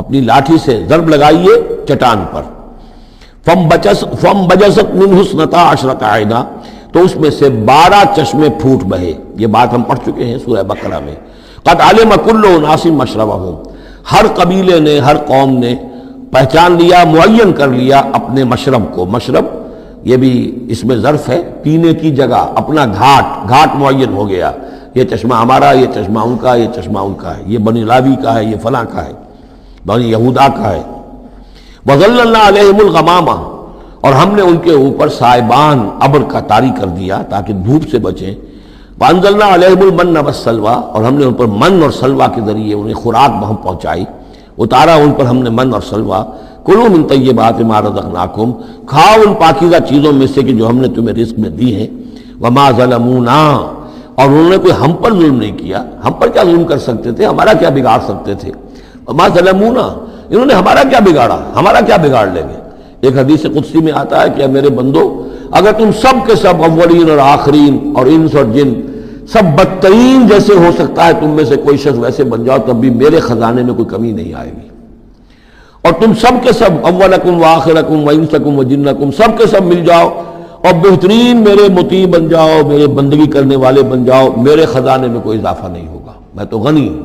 اپنی لاٹھی سے ضرب لگائیے چٹان پر۔ فَانْبَجَسَتْ مِنْهُ اثْنَتَا عَشْرَةَ عَيْنًا، تو اس میں سے 12 چشمے پھوٹ بہے۔ یہ بات ہم پڑھ چکے ہیں سورہ بقرہ میں۔ قَدْ عَلِمَ كُلُّ أُنَاسٍ مَشْرَبَهُمْ، ہر قبیلے نے، ہر قوم نے پہچان لیا، معین کر لیا اپنے مشرب کو۔ مشرب یہ بھی اس میں ظرف ہے، پینے کی جگہ، اپنا گھاٹ معین ہو گیا، یہ چشمہ ہمارا، یہ چشمہ ان کا، یہ چشمہ ان کا ہے، یہ بنی لاوی کا ہے، یہ فلاں کا ہے، بنی یہودا کا ہے۔ وَظَلَّلْنَا عَلَيْهِمُ الْغَمَامَ، اور ہم نے ان کے اوپر سائبان ابر کا طاری کر دیا تاکہ دھوپ سے بچیں. وانزلنا علیہم المن والسلویٰ، اور ہم نے ان پر من اور سلویٰ کے ذریعے انہیں خوراک بہم پہنچائی. اتارا ان پر ہم نے من اور سلویٰ. کلوا من طیبات ما رزقناکم، کھاؤ ان پاکیزہ چیزوں میں سے کہ جو ہم نے تمہیں رزق میں دی ہیں. وما ظلمونا، اور انہوں نے کوئی ہم پر ظلم نہیں کیا. ہم پر کیا ظلم کر سکتے تھے؟ ہمارا کیا بگاڑ سکتے تھے؟ وما ظلمونا، انہوں نے ہمارا کیا بگاڑا؟ ہمارا کیا بگاڑ لیں گے؟ ایک حدیث قدسی میں آتا ہے کہ میرے بندو، اگر تم سب کے سب اولین اور آخرین اور انس اور جن سب بدترین جیسے ہو سکتا ہے تم میں سے کوئی شخص ویسے بن جاؤ تب بھی میرے خزانے میں کوئی کمی نہیں آئے گی. اور تم سب کے سب اولکم و آخرکم و انسکم و جنکم سب کے سب مل جاؤ اور بہترین میرے مطیع بن جاؤ، میرے بندگی کرنے والے بن جاؤ، میرے خزانے میں کوئی اضافہ نہیں ہوگا، میں تو غنی ہوں.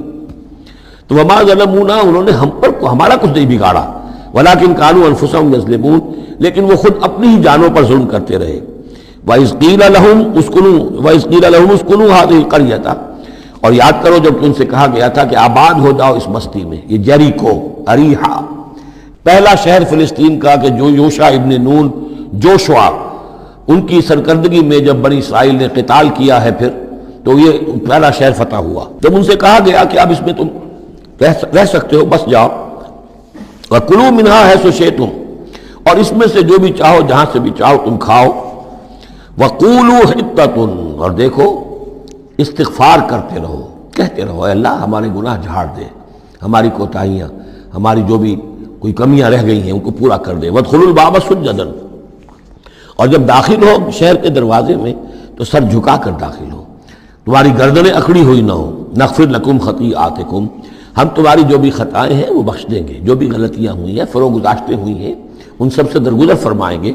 تو وما ظلمونا، انہوں نے ہم پر ہمارا کچھ نہیں بگاڑا. ولکن کانوا انفسہم یظلمون، لیکن وہ خود اپنی ہی جانوں پر ظلم کرتے رہے. وَإِذْ قِيلَ لَهُمُ اسْكُنُوا هَٰذِهِ الْقَرْيَةَ، اور یاد کرو جب ان سے کہا گیا تھا کہ آباد ہو جاؤ اس بستی میں. یہ جیریکو، اریحا، پہلا شہر فلسطین کا کہ جو یوشع ابن نون جوشوا ان کی سرکردگی میں جب بنی اسرائیل نے قتال کیا ہے پھر تو یہ پہلا شہر فتح ہوا. جب ان سے کہا گیا کہ اب اس میں تم رہ سکتے ہو، بس جاؤ. وَكُلُوا مِنْهَا حَيْثُ شِئْتُمْ، اور اس میں سے جو بھی چاہو جہاں سے بھی چاہو تم کھاؤ. وَقُولُوا حِطَّةٌ، اور دیکھو استغفار کرتے رہو، کہتے رہو اے اللہ ہمارے گناہ جھاڑ دے، ہماری کوتاہیاں، ہماری جو بھی کوئی کمیاں رہ گئی ہیں ان کو پورا کر دے. وَادْخُلُوا الْبَابَ سُجَّدًا، اور جب داخل ہو شہر کے دروازے میں تو سر جھکا کر داخل ہو، تمہاری گردنیں اکڑی ہوئی نہ ہو. نغفر لکم خطیئاتکم، ہم تمہاری جو بھی خطائیں ہیں وہ بخش دیں گے، جو بھی غلطیاں ہوئی ہیں فروغ گزاشتیں ہوئی ہیں ان سب سے درگزر فرمائیں گے.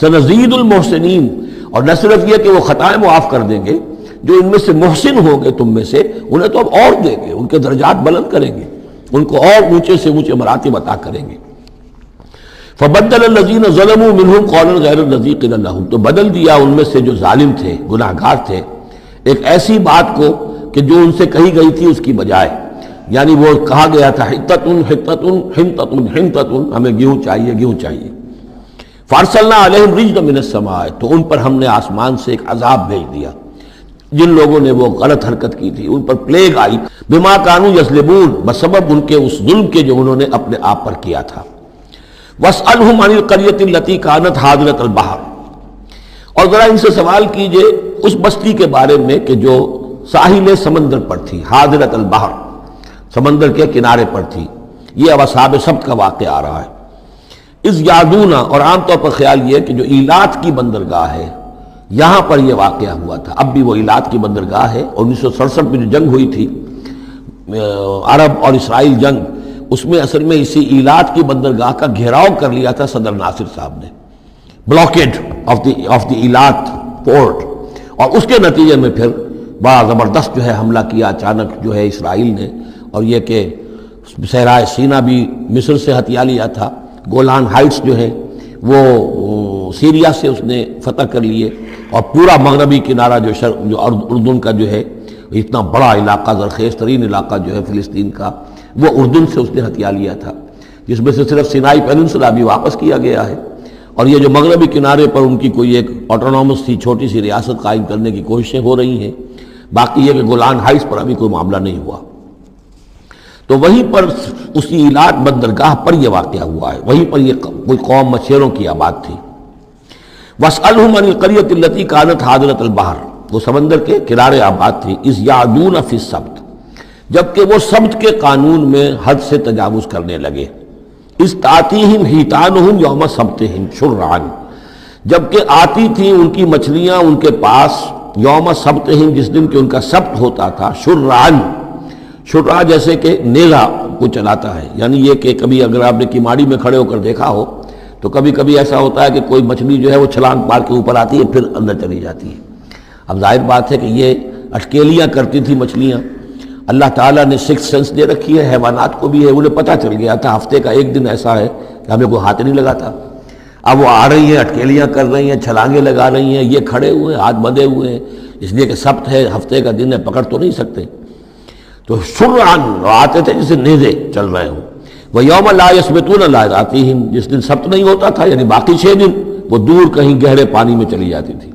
سنزید المحسنین، اور نہ صرف یہ کہ وہ خطائیں معاف کر دیں گے، جو ان میں سے محسن ہوں گے تم میں سے انہیں تو اب اور دیں گے، ان کے درجات بلند کریں گے، ان کو اور اونچے سے اونچے مراتب عطا کریں گے. فبدل الذین ظلموا منہم قولا غیر الذی قیل لہم، تو بدل دیا ان میں سے جو ظالم تھے، گناہ گار تھے، ایک ایسی بات کو کہ جو ان سے کہی گئی تھی اس کی بجائے. یعنی وہ کہا گیا تھا حطتن حطتن حنطتن حنطتن، ہمیں گیہوں چاہیے گیہوں چاہیے. فارسلنا علیہم رجزا من السماء، تو ان پر ہم نے آسمان سے ایک عذاب بھیج دیا. جن لوگوں نے وہ غلط حرکت کی تھی ان پر پلیگ آئی. بما کانوا یظلمون، بسبب ان کے اس ظلم کے جو انہوں نے اپنے آپ پر کیا تھا. واسألہم عن القریۃ التی کانت حاضرۃ البحر، اور ذرا ان سے سوال کیجئے اس بستی کے بارے میں کہ جو ساحل سمندر پر تھی، حاضرۃ البحر، سمندر کے کنارے پر تھی. یہ اب اصحاب سبت کا واقعہ آ رہا ہے. اس یادونا، اور عام طور پر خیال یہ کہ جو ایلات کی بندرگاہ ہے یہاں پر یہ واقعہ ہوا تھا. اب بھی وہ ایلات کی بندرگاہ ہے. 1967 میں جو جنگ ہوئی تھی عرب اور اسرائیل جنگ، اس میں اصل میں اسی ایلات کی بندرگاہ کا گھیراؤ کر لیا تھا صدر ناصر صاحب نے، بلاکیڈ آف دی ایلات پورٹ. اور اس کے نتیجے میں پھر بڑا زبردست جو ہے حملہ کیا اچانک جو ہے اسرائیل نے. اور یہ کہ صحرائے سینا بھی مصر سے ہتھیا لیا تھا، گولان ہائٹس جو ہیں وہ سیریا سے اس نے فتح کر لیے، اور پورا مغربی کنارہ جو اردن کا جو ہے اتنا بڑا علاقہ، زرخیز ترین علاقہ جو ہے فلسطین کا، وہ اردن سے اس نے ہتھیا لیا تھا، جس میں سے صرف سینائی پیننسلا بھی واپس کیا گیا ہے. اور یہ جو مغربی کنارے پر ان کی کوئی ایک آٹونومس سی چھوٹی سی ریاست قائم کرنے کی کوششیں ہو رہی ہیں. باقی یہ کہ گولان ہائٹس پر ابھی کوئی معاملہ نہیں ہوا. تو وہیں پر اسی ایلات بندرگاہ پر یہ واقعہ ہوا ہے، وہیں پر یہ کوئی قوم مچھیروں کی آباد تھی. واسألہم عن القریۃ التی کانت حاضرۃ البحر، وہ سمندر کے کنارے آباد تھی. اذ یعدون فی السبت، جبکہ وہ سبت کے قانون میں حد سے تجاوز کرنے لگے. اذ تأتیہم حیتانہم یوم سبتہم شرعا، جبکہ آتی تھیں ان کی مچھلیاں ان کے پاس یوم سبتہم، جس دن کہ ان کا سبت ہوتا تھا، شرعا، شرع جیسے کہ نیزہ کو چلاتا ہے. یعنی یہ کہ کبھی اگر آپ نے کیماڑی میں کھڑے ہو کر دیکھا ہو تو کبھی کبھی ایسا ہوتا ہے کہ کوئی مچھلی جو ہے وہ چھلانگ مار کے اوپر آتی ہے پھر اندر چلی جاتی ہے. اب ظاہر بات ہے کہ یہ اٹکیلیاں کرتی تھی مچھلیاں. اللہ تعالیٰ نے سکس سینس دے رکھی ہے، حیوانات کو بھی ہے، انہیں پتہ چل گیا تھا ہفتے کا ایک دن ایسا ہے کہ ہمیں کوئی ہاتھ نہیں لگاتا. اب وہ آ رہی ہیں، اٹکیلیاں کر رہی ہیں، چھلانگیں لگا رہی ہیں، یہ کھڑے ہوئے ہیں، ہاتھ بندھے ہوئے ہیں، اس لیے کہ سبت ہے، ہفتے کا دن ہے، پکڑ تو نہیں سکتے. تو شرعاً آتے تھے جسے نیزے چل رہے ہوں. وہ یوم لا یثبتون لا یاتیہم، جس دن سبت نہیں ہوتا تھا یعنی باقی 6 دن وہ دور کہیں گہرے پانی میں چلی جاتی تھی،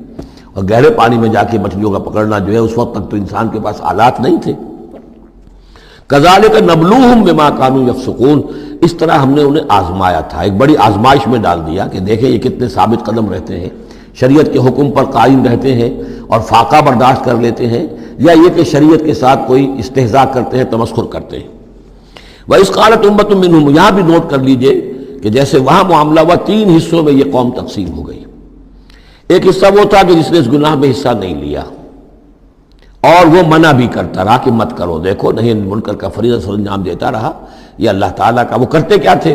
اور گہرے پانی میں جا کے مچھلیوں کا پکڑنا جو ہے اس وقت تک تو انسان کے پاس آلات نہیں تھے۔ کذالک نبلوہم بما کانوا یفسقون، اس طرح ہم نے انہیں آزمایا تھا، ایک بڑی آزمائش میں ڈال دیا کہ دیکھیں یہ کتنے ثابت قدم رہتے ہیں، شریعت کے حکم پر قائم رہتے ہیں اور فاقہ برداشت کر لیتے ہیں، یا یہ کہ شریعت کے ساتھ کوئی استہزاء کرتے ہیں، تمسخر کرتے ہیں۔ وَإِذْ قَالَتْ أُمَّةٌ مِّنْهُمْ، یہاں بھی نوٹ کر لیجئے کہ جیسے وہاں معاملہ ہوا، 3 حصوں میں یہ قوم تقسیم ہو گئی۔ ایک حصہ وہ تھا کہ جس نے اس گناہ میں حصہ نہیں لیا اور وہ منع بھی کرتا رہا کہ مت کرو، دیکھو نہیں منکر کا فریضہ سر انجام دیتا رہا، یہ اللہ تعالیٰ کا۔ وہ کرتے کیا تھے؟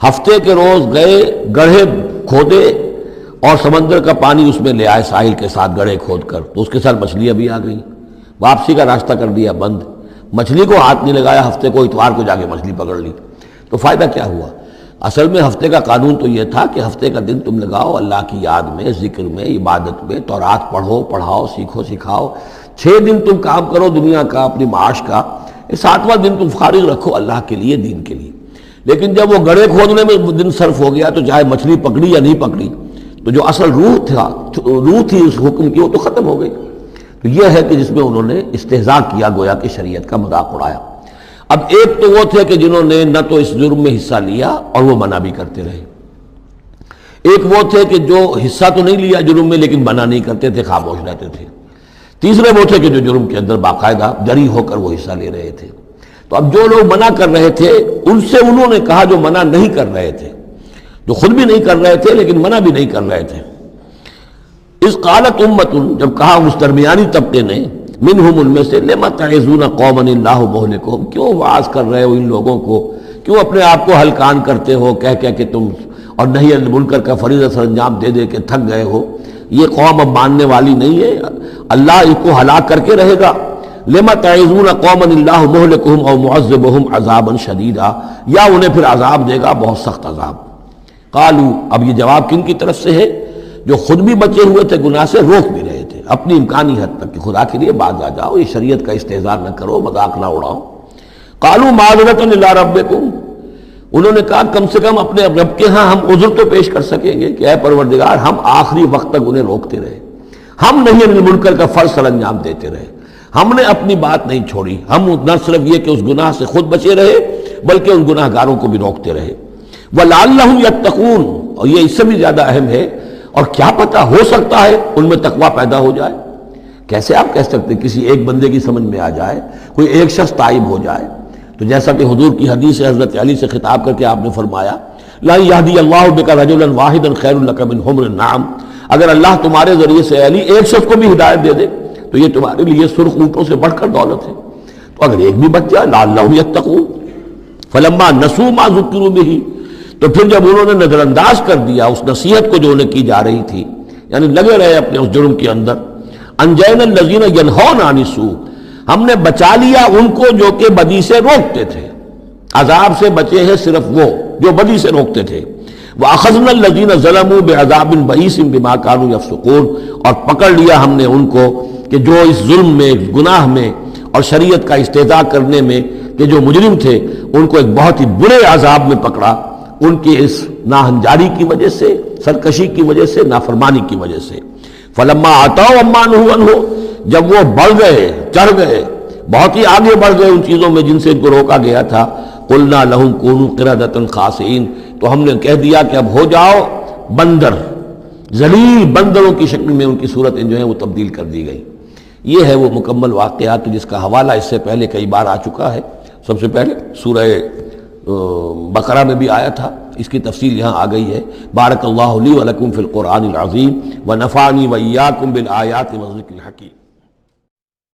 ہفتے کے روز گئے، گڑھے کھودے اور سمندر کا پانی اس میں لے آئے ساحل کے ساتھ گڑھے کھود کر، تو اس کے ساتھ مچھلیاں بھی آ گئیں، واپسی کا راستہ کر دیا بند، مچھلی کو ہاتھ نہیں لگایا، ہفتے کو اتوار کو جا کے مچھلی پکڑ لی، تو فائدہ کیا ہوا؟ اصل میں ہفتے کا قانون تو یہ تھا کہ ہفتے کا دن تم لگاؤ اللہ کی یاد میں، ذکر میں، عبادت میں، تورات پڑھو، پڑھاؤ، سیکھو، سکھاؤ۔ 6 دن تم کام کرو دنیا کا، اپنی معاش کا، 7واں دن تم فارغ رکھو اللہ کے لیے، دین کے لیے۔ لیکن جب وہ گڑھے کھودنے میں دن صرف ہو گیا تو چاہے مچھلی پکڑی یا نہیں پکڑی، تو جو اصل روح تھی اس حکم کی وہ تو ختم ہو گئی۔ تو یہ ہے کہ جس میں انہوں نے استہزاء کیا، گویا کہ شریعت کا مذاق اڑایا۔ اب ایک تو وہ تھے کہ جنہوں نے نہ تو اس جرم میں حصہ لیا اور وہ منع بھی کرتے رہے، ایک وہ تھے کہ جو حصہ تو نہیں لیا جرم میں لیکن منع نہیں کرتے تھے، خاموش رہتے تھے، تیسرے وہ تھے کہ جو جرم کے اندر باقاعدہ جری ہو کر وہ حصہ لے رہے تھے۔ تو اب جو لوگ منع کر رہے تھے ان سے انہوں نے کہا جو منع نہیں کر رہے تھے، جو خود بھی نہیں کر رہے تھے لیکن منع بھی نہیں کر رہے تھے۔ اس قالت امت، جب کہا اس درمیانی طبقے نے، منہم ان میں سے، لما تعظون قوما اللہ مہلکہم، کیوں وعظ کر رہے ہو ان لوگوں کو، کیوں اپنے آپ کو ہلکان کرتے ہو کہہ کہہ کہ تم، اور نہی عن المنکر کا فریضہ سر انجام دے دے کے تھک گئے ہو، یہ قوم اب ماننے والی نہیں ہے، اللہ اس کو ہلاک کر کے رہے گا۔ لما تعظون قوما اللہ مہلکہم او معذبہم عذابا شدیدا، یا انہیں پھر عذاب دے گا بہت سخت عذاب۔ قالو، اب یہ جواب کن کی طرف سے ہے؟ جو خود بھی بچے ہوئے تھے گناہ سے، روک بھی رہے تھے اپنی امکانی حد تک کہ خدا کے لیے باز آ جاؤ، یہ شریعت کا استہزاء نہ کرو، مذاق نہ اڑاؤ۔ قالوا معذرۃ الی ربکم، انہوں نے کہا کم سے کم اپنے رب کے ہاں ہم عذر تو پیش کر سکیں گے کہ اے پروردگار، ہم آخری وقت تک انہیں روکتے رہے، ہم نہیں عن المنکر کا فرض سر انجام دیتے رہے، ہم نے اپنی بات نہیں چھوڑی، ہم نہ صرف یہ کہ اس گناہ سے خود بچے رہے بلکہ ان گناہ گاروں کو بھی روکتے رہے۔ وَلَعَلَّهُمْ يَتَّقُونَ، اور یہ اس سے بھی زیادہ اہم ہے، اور کیا پتہ ہو سکتا ہے ان میں تقویٰ پیدا ہو جائے۔ کیسے آپ کہہ سکتے کسی ایک بندے کی سمجھ میں آ جائے، کوئی ایک شخص تائب ہو جائے؟ تو جیسا کہ حضور کی حدیث حضرت علی سے خطاب کر کے آپ نے فرمایا، لا یہدی اللہ بک رجلا واحدا خیر لک من حمر النعم، اگر اللہ تمہارے ذریعے سے علی ایک شخص کو بھی ہدایت دے دے تو یہ تمہارے لیے سرخ اونٹوں سے بڑھ کر دولت ہے۔ تو اگر ایک بھی بچ جائے، لعلہم یتقون، فلما نسوا ما ذکروا بہ، تو پھر جب انہوں نے نظر انداز کر دیا اس نصیحت کو جو انہیں کی جا رہی تھی، یعنی لگے رہے اپنے اس جرم کے اندر، انجینا الذین ینہون عن السوء، ہم نے بچا لیا ان کو جو کہ بدی سے روکتے تھے، عذاب سے بچے ہیں صرف وہ جو بدی سے روکتے تھے۔ وَأَخَذْنَا الَّذِينَ ظَلَمُوا بِعَذَابٍ بَئِيسٍ بِمَا كَانُوا يَفْسُقُونَ، اور پکڑ لیا ہم نے ان کو کہ جو اس ظلم میں، گناہ میں اور شریعت کا استہزاء کرنے میں کہ جو مجرم تھے، ان کو ایک بہت ہی برے عذاب میں پکڑا، ان کی اس ناہنجاری کی وجہ سے، سرکشی کی وجہ سے، نافرمانی کی وجہ سے۔ فَلَمَّا عَتَوْا عَمَّا نُهُوا عَنْهُ، جب وہ بڑھ گئے، چڑھ گئے، بہت ہی آگے بڑھ گئے ان چیزوں میں جن سے ان کو روکا گیا تھا، قُلْنَا لَهُمْ كُونُوا قِرَدَةً خَاسِئِينَ، تو ہم نے کہہ دیا کہ اب ہو جاؤ بندر، ذلیل بندروں کی شکل میں ان کی صورتیں جو ہیں وہ تبدیل کر دی گئی۔ یہ ہے وہ مکمل واقعات جس کا حوالہ اس سے پہلے کئی بار آ چکا ہے۔ سب سے پہلے سورہ بقرہ میں بھی آیا تھا، اس کی تفصیل یہاں آ گئی ہے۔ بارک اللہ لی و لکم فی القرآن العظیم و نفعنی و ایاکم بالآیات والذکر الحکیم۔